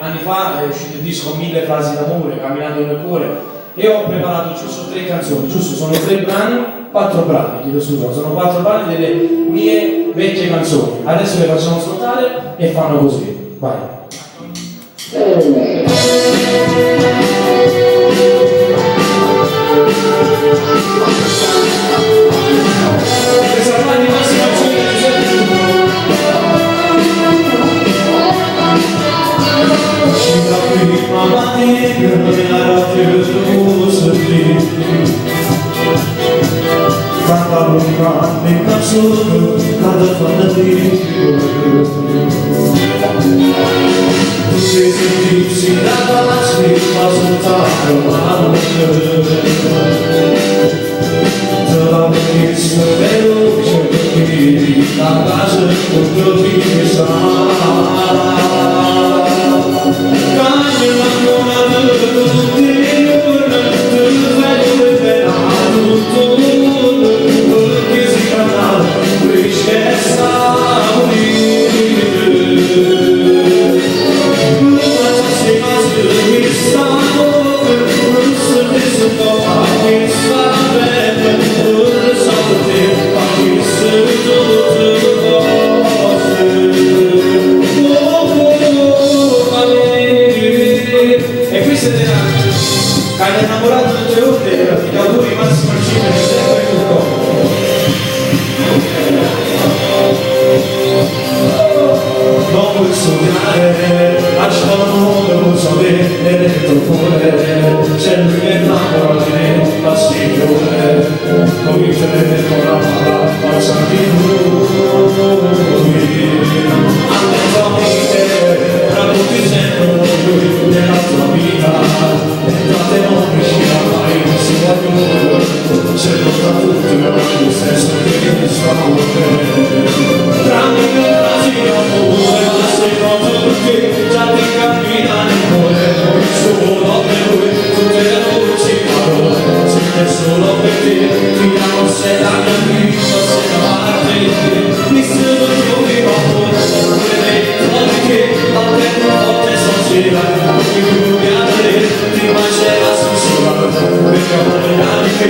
anni fa è uscito il disco 1000 frasi d'amore, Camminato nel cuore, e ho preparato giusto 3 canzoni, giusto sono 3 brani, 4 brani, chiedo scusa, sono 4 brani delle mie vecchie canzoni. Adesso le facciamo ascoltare e fanno così. Vai. Canta lontane canzoni, canta fanatico. Tu sei sentirsi ragazzi, ma soltanto la notte. Te la venisse veloce, che la casa con te sa. Hai innamorato del tue onde, ti auguri massimo al cinema e sempre tutto. Non vuoi sognare, lascia non sapere dentro il cuore, c'è lui che innamora me, passione, come il telefono passa di lui. A mezzo amiche, racconti sempre lui nella tua vita. Entrate non riuscirà mai, non si può più. C'è lotta tutti, ma non lo stesso che mi sta con te. Tramite frasi di amore, ma sei noto perché già ti cammina nel cuore. Poi solo per lui, tutte le voci parole. Sempre solo per te, ti amo se la mia vita, se da parte di te. Mi sono io di amore, non credo di che, ma per una volta esagera. Mi vuoi ti mangerà su sola, perché amore anche